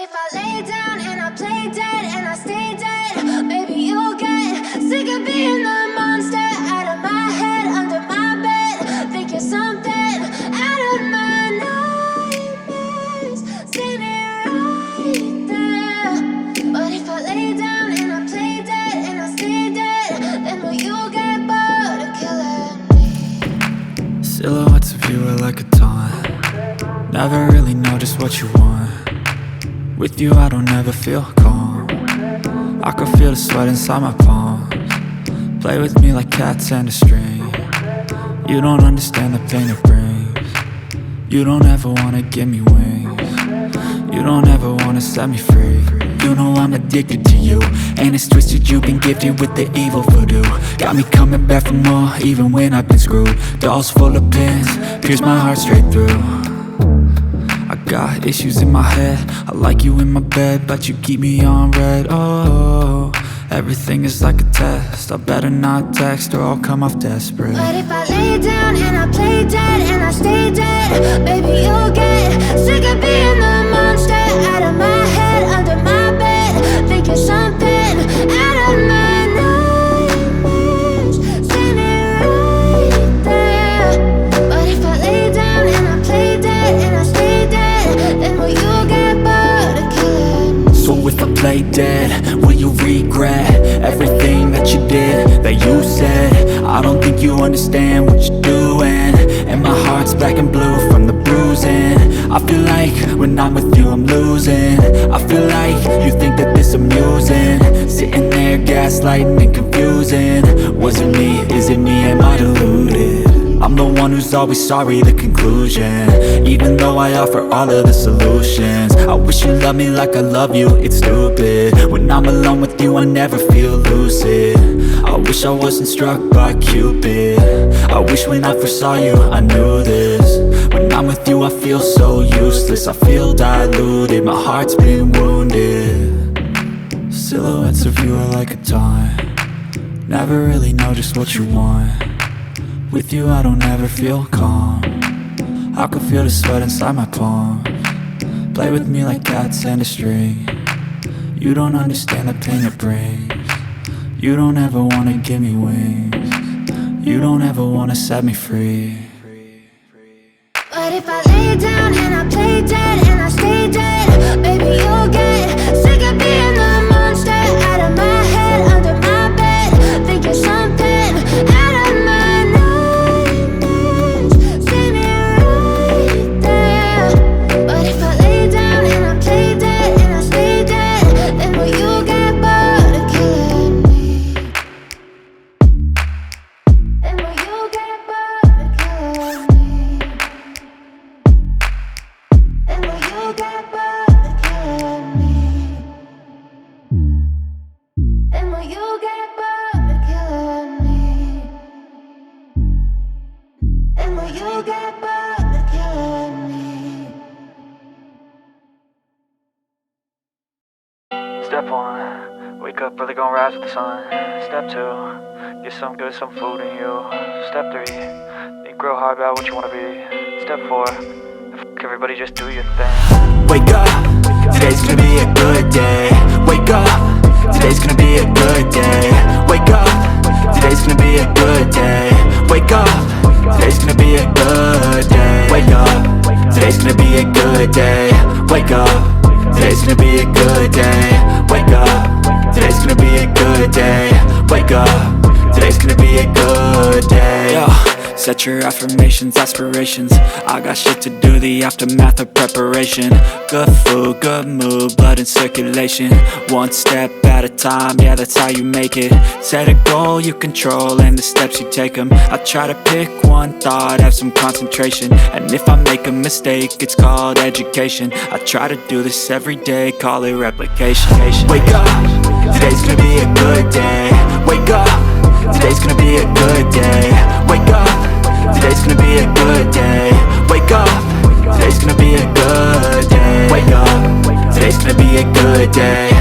if I lay down and I play dead and I stay dead, maybe you'll get sick of being the monster out of my head, under my bed. Think you're something out of my nightmares, standing right there. But if I lay down and I play dead and I stay dead, then will you get bored of killing me? Silhouettes of you are like a taunt. Never really know just what you want. With you I don't ever feel calm. I can feel the sweat inside my palms. Play with me like cats and a string. You don't understand the pain it brings. You don't ever wanna give me wings. You don't ever wanna set me free. You know I'm addicted to you, and it's twisted, you've been gifted with the evil voodoo. Got me coming back for more, even when I've been screwed. Dolls full of pins, pierce my heart straight through. I got issues in my head, I like you in my bed, but you keep me on red. Oh, everything is like a test. I better not text or I'll come off desperate. But if I lay down and I play dead and I stay dead, baby you'll get sick of being the monster out of my head, under my bed. Think you're something out of my nightmares, standing right there. But if I lay down and I play dead and I stay dead, then will you get bored of killing me? So if I play dead, will you regret everything that you did, that you said? I don't think you understand what you're doing, and my heart's black and blue from the bruising. I feel like when I'm with you I'm losing. I feel like you think that this amusing, sitting there gaslighting and confusing. Was it me? Is it me? Am I deluded? I'm the one who's always sorry, the conclusion, even though I offer all of the solutions. I wish you loved me like I love you, it's stupid. When I'm alone with you I never feel lucid. I wish I wasn't struck by Cupid. I wish when I first saw you I knew this. When I'm with you I feel so useless, I feel diluted, my heart's been wounded. Silhouettes of you are like a taunt. Never really know just what you want. With you I don't ever feel calm. I can feel the sweat inside my palms. Play with me like cats and a string. You don't understand the pain it brings. You don't ever wanna give me wings. You don't ever wanna set me free. But if I lay down and I play dead and I stay dead, baby you'll get sick of being the monster out of my head, under my bed. Think you're something out of my nightmares, standing right there. But if I lay down and I play dead and I stay dead, then will you get bored of killing me? Then will you get bored of killing me? Then will you get bored of killing me? Then will you get bored of killing me? Then will you get bored of killing me? Step 1, wake up early, gonna rise with the sun. Step 2, get some good, some food in you. Step 3, think real hard about what you wanna be. Step 4, everybody just do your thing. Wake up, today's gonna be a good day. Wake up, today's gonna be a good day. Wake up, today's gonna be a good day. Wake up, today's gonna be a good day. Wake up, today's gonna be a good day. Wake up, today's gonna be a good day. Wake up, today's gonna be a good day. Wake up, today's gonna be a good day. Yo, set your affirmations, aspirations. I got shit to do, the aftermath of preparation. Good food, good mood, blood in circulation. One step at a time, yeah, that's how you make it. Set a goal you control and the steps you take them. I try to pick one thought, have some concentration. And if I make a mistake, it's called education. I try to do this every day, call it replication. Wake up, today's gonna be a good day. Wake up, today's gonna be a good day. Wake up, today's gonna be a good day. Wake up, today's gonna be a good day. Wake up, today's gonna be a good day.